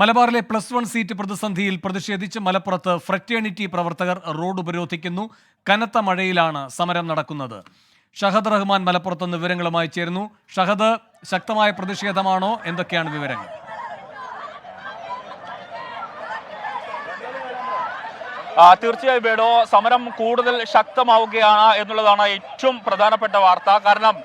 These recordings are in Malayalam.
മലബാറിലെ +1 സീറ്റ് പ്രതിസന്ധിയിൽ പ്രതിഷേധിച്ച് മലപ്പുറത്ത് ഫ്രറ്റേണിറ്റി പ്രവർത്തകർ റോഡ് ഉപരോധിക്കുന്നു. കനത്ത മഴയിലാണ് സമരം നടക്കുന്നത്. ഷഹദ് റഹ്മാൻ മലപ്പുറത്തുനിന്ന് വിവരങ്ങളുമായി ചേരുന്നു. ഷഹദ്, ശക്തമായ പ്രതിഷേധമാണോ? എന്തൊക്കെയാണ് വിവരങ്ങൾ? തീർച്ചയായും വേണോ, സമരം കൂടുതൽ ശക്തമാവുകയാണ് എന്നുള്ളതാണ് ഏറ്റവും പ്രധാനപ്പെട്ട വാർത്ത. കാരണം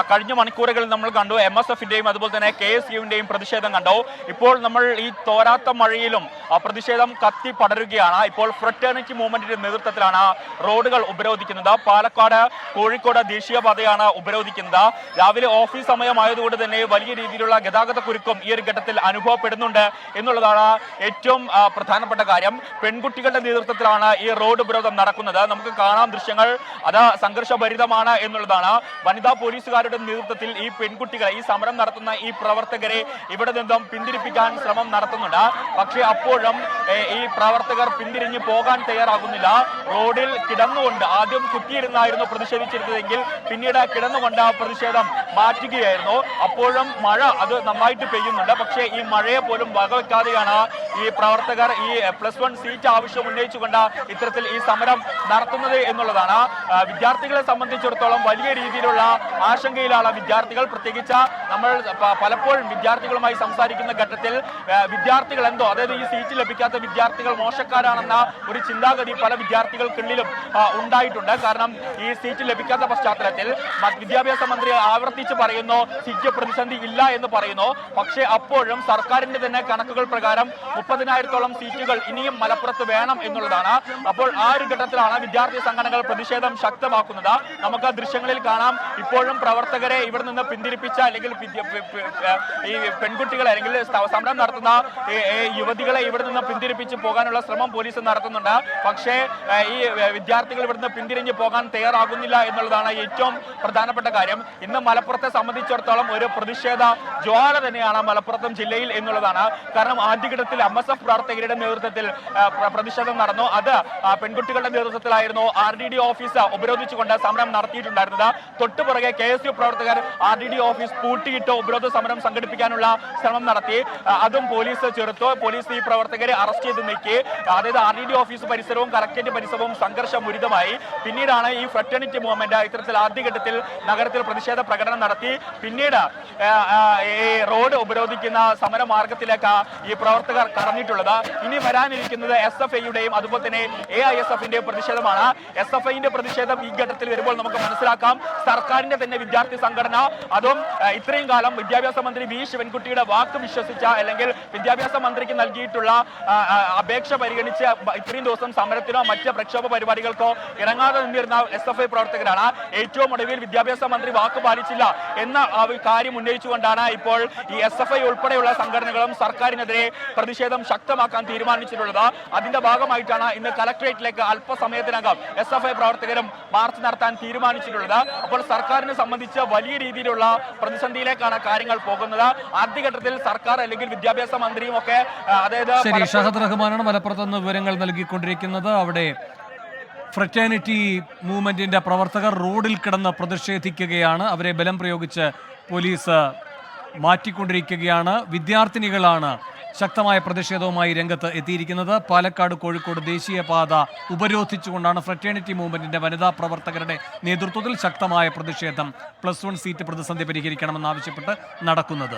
കഴിഞ്ഞ മണിക്കൂറുകളിൽ നമ്മൾ കണ്ടു MSFന്റെയും അതുപോലെ തന്നെ KSUവിന്റെയും പ്രതിഷേധം കണ്ടു. ഇപ്പോൾ നമ്മൾ ഈ തോരാത്ത മഴയിലും പ്രതിഷേധം കത്തി പടരുകയാണ്. ഇപ്പോൾ ഫ്രറ്റേണിറ്റി മൂവ്മെന്റിന്റെ നേതൃത്വത്തിലാണ് റോഡുകൾ ഉപരോധിക്കുന്നത്. പാലക്കാട് കോഴിക്കോട് ദേശീയപാതയാണ് ഉപരോധിക്കുന്നത്. രാവിലെ ഓഫീസ് സമയമായതുകൊണ്ട് തന്നെ വലിയ രീതിയിലുള്ള ഗതാഗത കുരുക്കും ഈ ഒരു ഘട്ടത്തിൽ അനുഭവപ്പെടുന്നുണ്ട് എന്നുള്ളതാണ് ഏറ്റവും പ്രധാനപ്പെട്ട കാര്യം. പെൺകുട്ടികളുടെ നേതൃത്വത്തിലാണ് ഈ റോഡ് ഉപരോധം നടക്കുന്നത്. നമുക്ക് കാണാം ദൃശ്യങ്ങൾ, അത് സംഘർഷഭരിതമാണ് എന്നുള്ളതാണ്. വനിതാ പോലീസുകാരുടെ നേതൃത്വത്തിൽ ഈ പെൺകുട്ടികളെ, ഈ സമരം നടത്തുന്ന ഈ പ്രവർത്തകരെ ഇവിടെ നിന്നും പിന്തിരിപ്പിക്കാൻ ശ്രമം നടത്തുന്നുണ്ട്. പക്ഷേ അപ്പോഴും ഈ പ്രവർത്തകർ പിന്തിരിഞ്ഞ് പോകാൻ തയ്യാറാകുന്നില്ല. റോഡിൽ കിടന്നുകൊണ്ട്, ആദ്യം കുത്തിയിരുന്നായിരുന്നു പ്രതിഷേധിച്ചിരുന്നതെങ്കിൽ പിന്നീട് കിടന്നുകൊണ്ട് പ്രതിഷേധം മാറ്റുകയായിരുന്നു. അപ്പോഴും മഴ അത് നന്നായിട്ട് പെയ്യുന്നുണ്ട്. പക്ഷേ ഈ മഴയെ പോലും വകവെക്കാതെയാണ് ഈ പ്രവർത്തകർ ഈ +1 സീറ്റ് ആവശ്യം ഉന്നയിച്ചുകൊണ്ട് ഇത്തരത്തിൽ ഈ സമരം നടത്തുന്നത് എന്നുള്ളതാണ്. വിദ്യാർത്ഥികളെ സംബന്ധിച്ചിടത്തോളം വലിയ രീതിയിലുള്ള ആശങ്കയിലാണ് വിദ്യാർത്ഥികൾ. പ്രത്യേകിച്ച് നമ്മൾ പലപ്പോഴും വിദ്യാർത്ഥികളുമായി സംസാരിക്കുന്ന ഘട്ടത്തിൽ വിദ്യാർത്ഥികൾ എന്തോ, അതായത് ഈ സീറ്റ് ലഭിക്കാത്ത വിദ്യാർത്ഥികൾ മോശക്കാരാണെന്ന ഒരു ചിന്താഗതി പല വിദ്യാർത്ഥികൾക്കുള്ളിലും ഉണ്ടായിട്ടുണ്ട്. കാരണം ഈ സീറ്റ് ലഭിക്കാത്ത പശ്ചാത്തലത്തിൽ വിദ്യാഭ്യാസ മന്ത്രി ആവർത്തിച്ച് പറയുന്നു സീറ്റ് പ്രതിസന്ധി ഇല്ല എന്ന് പറയുന്നു. പക്ഷേ അപ്പോഴും സർക്കാരിന്റെ തന്നെ കണക്കുകൾ പ്രകാരം 30,000-ഓളം സീറ്റുകൾ ഇനിയും മലപ്പുറത്ത് വേണം എന്നുള്ളതാണ്. അപ്പോൾ ആ ഒരു ഘട്ടത്തിലാണ് വിദ്യാർത്ഥി സംഘടനകൾ പ്രതിഷേധം ശക്തമാക്കുന്നത്. നമുക്ക് ദൃശ്യങ്ങളിൽ കാണാം, ഇപ്പോഴും പ്രവർത്തകരെ ഇവിടെ നിന്ന് പിന്തിരിപ്പിച്ച, അല്ലെങ്കിൽ ഈ പെൺകുട്ടികളെ അല്ലെങ്കിൽ സമരം നടത്തുന്ന യുവതികളെ ഇവിടെ നിന്ന് പിന്തിരിപ്പിച്ച് പോകാനുള്ള ശ്രമം പോലീസ് നടത്തുന്നുണ്ട്. പക്ഷേ ഈ വിദ്യാർത്ഥികൾ ഇവിടുന്ന് പിന്തിരിഞ്ഞ് പോകാൻ തയ്യാറാകുന്നില്ല എന്നുള്ളതാണ് ഏറ്റവും പ്രധാനപ്പെട്ട കാര്യം. ഇന്ന് മലപ്പുറത്തെ സംബന്ധിച്ചിടത്തോളം ഒരു പ്രതിഷേധ ജ്വാല തന്നെയാണ് മലപ്പുറത്തും ജില്ലയിൽ എന്നുള്ളതാണ്. കാരണം ആദ്യഘട്ടത്തിൽ MSF പ്രവർത്തകരുടെ നേതൃത്വത്തിൽ പ്രതിഷേധം നടന്നു. അത് പെൺകുട്ടികളുടെ നേതൃത്വത്തിലായിരുന്നു. RDD ഓഫീസ് ഉപരോധിച്ചുകൊണ്ട് സമരം നടത്തിയിട്ടുണ്ടായിരുന്നത്. തൊട്ടുപുറകെ KSU പ്രവർത്തകർ RDD ഓഫീസ് പൂട്ടിയിട്ട് ഉപരോധ സമരം സംഘടിപ്പിക്കാനുള്ള ശ്രമം നടത്തി. അതും പോലീസ് ചെറുത്തു. പോലീസ് ഈ പ്രവർത്തകരെ അറസ്റ്റ് ചെയ്ത് നീക്കി. അതായത് RDD ഓഫീസ് പരിസരവും കളക്ടറേറ്റ് പരിസരവും സംഘർഷമുരിതമായി. പിന്നീടാണ് ഈ ഫ്രറ്റേണിറ്റി മൂവ്മെന്റ് ഇത്തരത്തിൽ ആദ്യഘട്ടത്തിൽ നഗരത്തിൽ പ്രതിഷേധ പ്രകടനം നടത്തി. പിന്നീട് ഈ റോഡ് ഉപരോധിക്കുന്ന സമരമാർഗത്തിലേക്ക് ഈ പ്രവർത്തകർ കടന്നിട്ടുള്ളത്. ഇനി വരാനിരിക്കുന്നത് SFIയുടെയും അതുപോലെ തന്നെ AISFന്റെയും പ്രതിഷേധമാണ്. SFIന്റെ പ്രതിഷേധം ഈ ഘട്ടത്തിൽ വരുമ്പോൾ നമുക്ക് മനസ്സിലാക്കാം, സർക്കാരിന്റെ തന്നെ വിദ്യാർത്ഥി സംഘടന, അതും ഇത്രയും കാലം വിദ്യാഭ്യാസ മന്ത്രി V ശിവൻകുട്ടിയുടെ വാക്ക് വിശ്വസിച്ച, അല്ലെങ്കിൽ വിദ്യാഭ്യാസ മന്ത്രിക്ക് നൽകിയിട്ടുള്ള അപേക്ഷ പരിഗണിച്ച് ഇത്രയും ദിവസം സമരത്തിനോ മറ്റ് പ്രക്ഷോഭ പരിപാടികൾക്കോ ഇറങ്ങാതെ നിന്നിരുന്ന SFI പ്രവർത്തകരാണ്. ഏറ്റവും ഒടുവിൽ വിദ്യാഭ്യാസ മന്ത്രി വാക്ക് പാലിച്ചില്ല എന്ന കാര്യം ഉന്നയിച്ചുകൊണ്ടാണ് ഇപ്പോൾ ഈ SFI ഉൾപ്പെടെയുള്ള സംഘടനകളും സർക്കാരിനെതിരെ പ്രതിഷേധം ശക്തമാക്കാൻ തീരുമാനിച്ചിട്ടുള്ളത്. അതിന്റെ ഭാഗമായിട്ടാണ് ഇന്ന് കളക്ടറേറ്റിലേക്ക് അല്പസമയത്തിനകം SFI പ്രവർത്തകരും മാർച്ച് നടത്താൻ തീരുമാനിച്ചിട്ടുള്ളത്. അപ്പോൾ സർക്കാരിനെ സംബന്ധിച്ച് വലിയ രീതിയിലുള്ള പ്രതിസന്ധിയിലേക്കാണ് കാര്യങ്ങൾ പോകുന്നത്. ആദ്യഘട്ടത്തിൽ സർക്കാർ അല്ലെങ്കിൽ വിദ്യാഭ്യാസ മന്ത്രിയും ഒക്കെ, അതായത് ഷഹദ് റഹ്മാനാണ് മലപ്പുറത്ത് നിന്ന് വിവരങ്ങൾ നൽകിക്കൊണ്ടിരിക്കുന്നത്. അവിടെ ഫ്രറ്റേണിറ്റി മൂവ്മെന്റിന്റെ പ്രവർത്തകർ റോഡിൽ കിടന്ന് പ്രതിഷേധിക്കുകയാണ്. അവരെ ബലം പ്രയോഗിച്ച് പോലീസ് മാറ്റിക്കൊണ്ടിരിക്കുകയാണ്. വിദ്യാർത്ഥിനികളാണ് ശക്തമായ പ്രതിഷേധവുമായി രംഗത്ത് എത്തിയിരിക്കുന്നത്. പാലക്കാട് കോഴിക്കോട് ദേശീയപാത ഉപരോധിച്ചുകൊണ്ടാണ് ഫ്രറ്റേണിറ്റി മൂവ്മെന്റിന്റെ വനിതാ പ്രവർത്തകരുടെ നേതൃത്വത്തിൽ ശക്തമായ പ്രതിഷേധം +1 സീറ്റ് പ്രതിസന്ധി പരിഹരിക്കണമെന്നാവശ്യപ്പെട്ട് നടക്കുന്നത്.